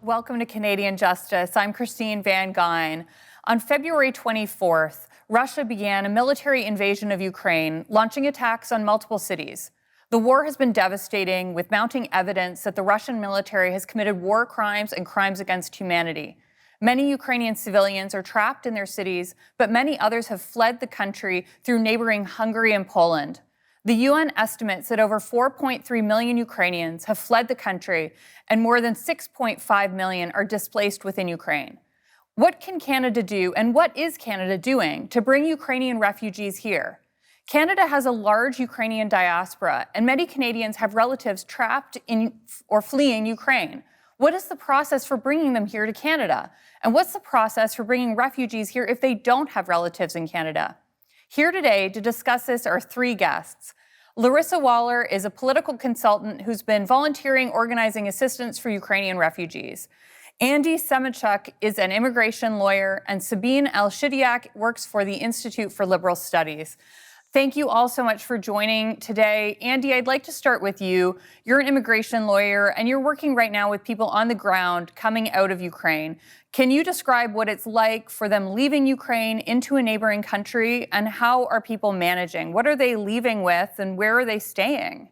Welcome to Canadian Justice. I'm Christine Van Gyn. On February 24th, Russia began a military invasion of Ukraine, launching attacks on multiple cities. The war has been devastating, with mounting evidence that the Russian military has committed war crimes and crimes against humanity. Many Ukrainian civilians are trapped in their cities, but many others have fled the country through neighboring Hungary and Poland. The UN estimates that over 4.3 million Ukrainians have fled the country and more than 6.5 million are displaced within Ukraine. What can Canada do, and what is Canada doing to bring Ukrainian refugees here? Canada has a large Ukrainian diaspora, and many Canadians have relatives trapped in or fleeing Ukraine. What is the process for bringing them here to Canada? And what's the process for bringing refugees here if they don't have relatives in Canada? Here today to discuss this are three guests. Larissa Waller is a political consultant who's been volunteering organizing assistance for Ukrainian refugees. Andy Semichuk is an immigration lawyer, and Sabine El-Shidiak works for the Institute for Liberal Studies. Thank you all so much for joining today. Andy, I'd like to start with you. You're an immigration lawyer, and you're working right now with people on the ground coming out of Ukraine. Can you describe what it's like for them leaving Ukraine into a neighboring country, and how are people managing? What are they leaving with, and where are they staying?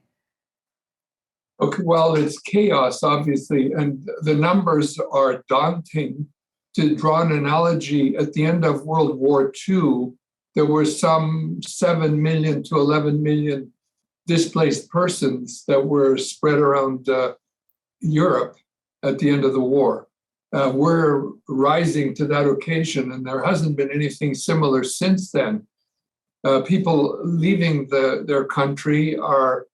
Okay, well, it's chaos, obviously, and the numbers are daunting. To draw an analogy, at the end of World War II, there were some 7 million to 11 million displaced persons that were spread around Europe at the end of the war. We're rising to that occasion, and there hasn't been anything similar since then. People leaving their country are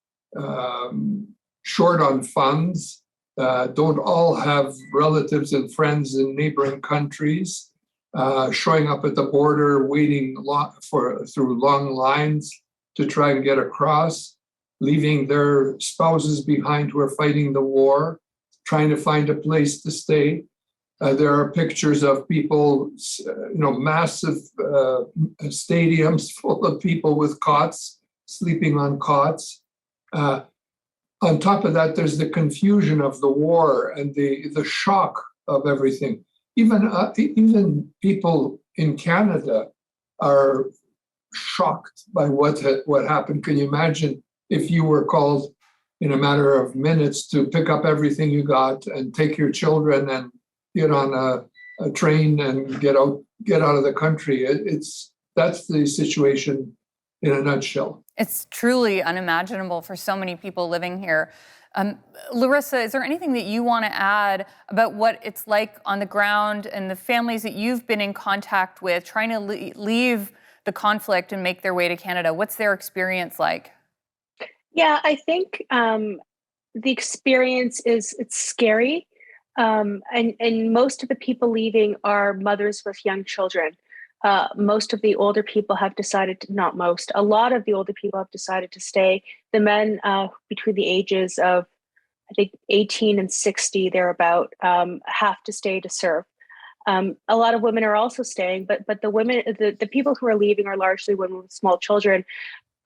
short on funds, don't all have relatives and friends in neighboring countries, showing up at the border, waiting through long lines to try and get across, leaving their spouses behind who are fighting the war, trying to find a place to stay. There are pictures of people, massive stadiums full of people with cots, sleeping on cots. On top of that, there's the confusion of the war and the shock of everything. Even people in Canada are shocked by what happened. Can you imagine if you were called in a matter of minutes to pick up everything you got and take your children and get on a train and get out of the country? That's the situation in a nutshell. It's truly unimaginable for so many people living here. Larissa, is there anything that you want to add about what it's like on the ground and the families that you've been in contact with trying to leave the conflict and make their way to Canada? What's their experience like? Yeah, I think the experience it's scary. And most of the people leaving are mothers with young children. Most of the older people have decided, a lot of the older people have decided to stay. The men between the ages of, I think, 18 and 60, thereabout, have to stay to serve. A lot of women are also staying, but the women, the people who are leaving are largely women with small children.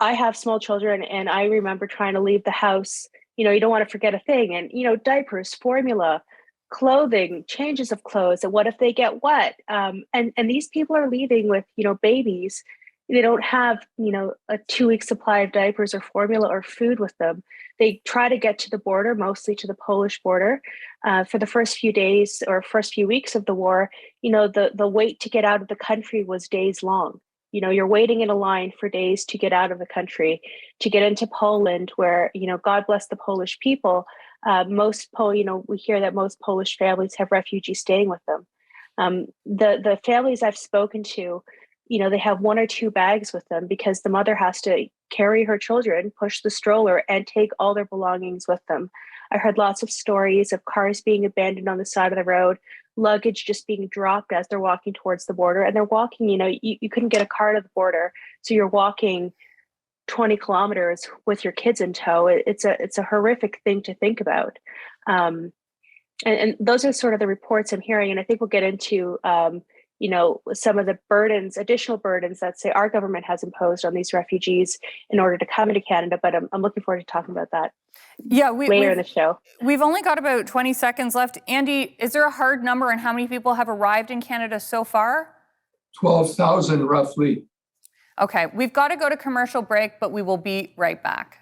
I have small children, and I remember trying to leave the house. You don't want to forget a thing. And, diapers, formula, clothing, changes of clothes, and what if they get wet? And these people are leaving with, babies. They don't have, a 2-week supply of diapers or formula or food with them. They try to get to the border, mostly to the Polish border. For the first few days or first few weeks of the war, the wait to get out of the country was days long. You're waiting in a line for days to get out of the country, to get into Poland, where, God bless the Polish people. We hear that most Polish families have refugees staying with them. The families I've spoken to, they have 1 or 2 bags with them because the mother has to carry her children, push the stroller, and take all their belongings with them. I heard lots of stories of cars being abandoned on the side of the road, luggage just being dropped as they're walking towards the border. And they're walking, you couldn't get a car to the border, so you're walking 20 kilometers with your kids in tow. It's a horrific thing to think about. And those are sort of the reports I'm hearing. And I think we'll get into, some of the burdens, additional burdens that say our government has imposed on these refugees in order to come into Canada. But I'm looking forward to talking about that later in the show. We've only got about 20 seconds left. Andy, is there a hard number on how many people have arrived in Canada so far? 12,000 roughly. Okay, we've got to go to commercial break, but we will be right back.